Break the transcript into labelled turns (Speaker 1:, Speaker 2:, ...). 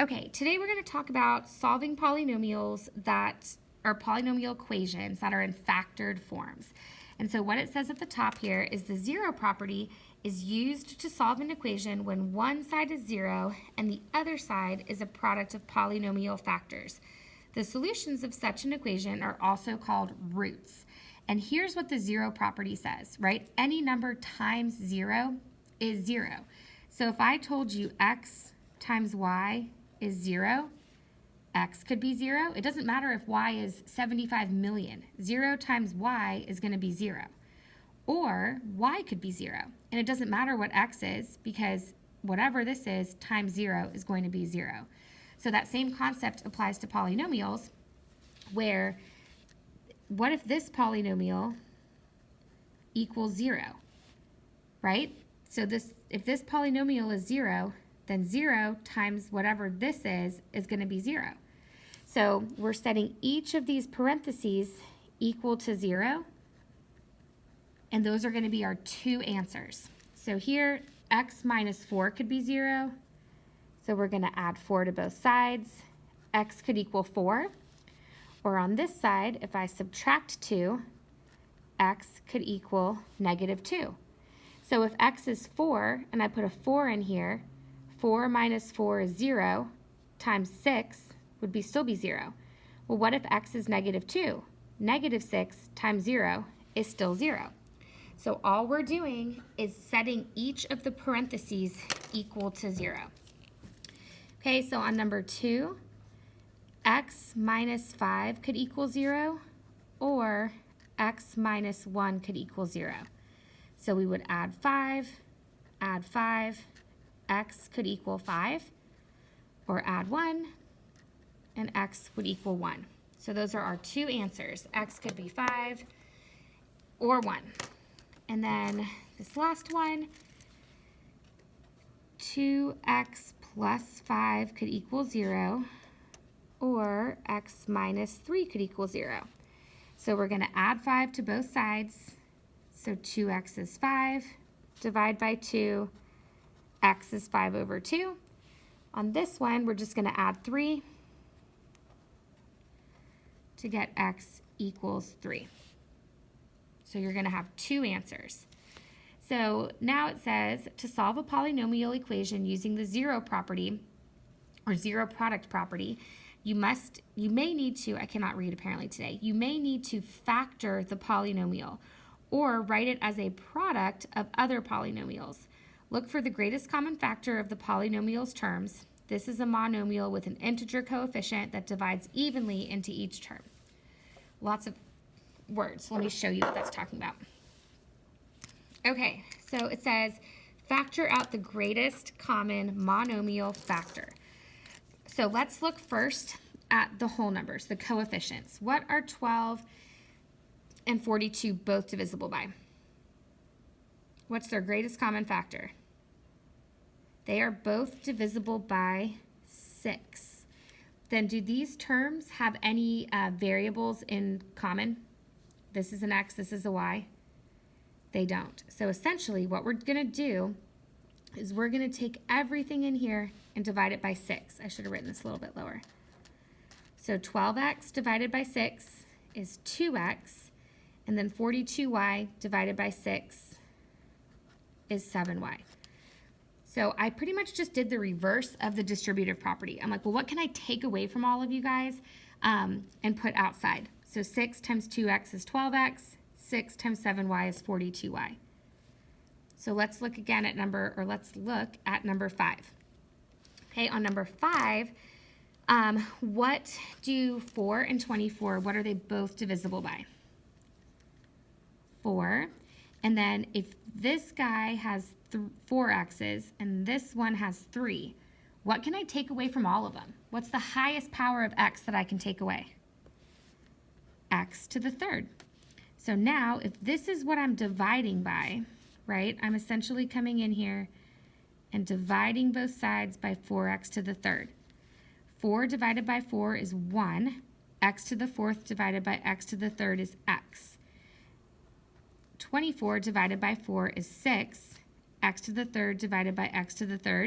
Speaker 1: Okay, today we're going to talk about solving polynomials that are polynomial equations that are in factored forms. And so what it says at the top here is the zero property is used to solve an equation when one side is zero and the other side is a product of polynomial factors. The solutions of such an equation are also called roots. And here's what the zero property says, right? Any number times zero is zero. So if I told you x times y is 0, x could be 0. It doesn't matter if y is 75 million. 0 times y is going to be 0. Or y could be 0. And it doesn't matter what x is because whatever this is times 0 is going to be 0. So that same concept applies to polynomials where what if this polynomial equals 0, right? So if this polynomial is 0, then 0 times whatever this is going to be 0. So we're setting each of these parentheses equal to 0, and those are going to be our two answers. So here, x minus 4 could be 0, so we're going to add 4 to both sides. X could equal 4, or on this side, if I subtract 2, x could equal negative 2. So if x is 4, and I put a 4 in here, 4 minus 4 is 0, times 6 would still be 0. Well, what if x is negative 2? Negative 6 times 0 is still 0. So all we're doing is setting each of the parentheses equal to 0. Okay, so on number 2, x minus 5 could equal 0, or x minus 1 could equal 0. So we would add 5, x could equal 5, or add 1, and x would equal 1. So those are our two answers. X could be 5 or 1. And then this last one, 2x plus 5 could equal 0, or x minus 3 could equal 0. So we're going to add 5 to both sides. So 2x is 5, divide by 2, x is 5 over 2. On this one, we're just going to add 3 to get x equals 3. So you're going to have two answers. So now it says to solve a polynomial equation using the zero property or zero product property, you may need to, I cannot read apparently today, you may need to factor the polynomial or write it as a product of other polynomials. Look for the greatest common factor of the polynomial's terms. This is a monomial with an integer coefficient that divides evenly into each term. Lots of words. Let me show you what that's talking about. Okay, so it says factor out the greatest common monomial factor. So let's look first at the whole numbers, the coefficients. What are 12 and 42 both divisible by? What's their greatest common factor? They are both divisible by 6. Then do these terms have any variables in common? This is an x, this is a y. They don't. So essentially what we're going to do is we're going to take everything in here and divide it by 6. I should have written this a little bit lower. So 12x divided by 6 is 2x, and then 42y divided by 6 is 7y. So I pretty much just did the reverse of the distributive property. I'm like, well, what can I take away from all of you guys and put outside? So 6 times 2x is 12x, 6 times 7y is 42y. So let's look again at number 5. Okay, on number 5, what do 4 and 24, what are they both divisible by? 4. And then if this guy has 4 x's and this one has 3, what can I take away from all of them? What's the highest power of x that I can take away? X to the third. So now if this is what I'm dividing by, right, I'm essentially coming in here and dividing both sides by 4x to the third. 4 divided by 4 is 1. X to the fourth divided by x to the third is x. 24 divided by 4 is 6. X to the third divided by x to the third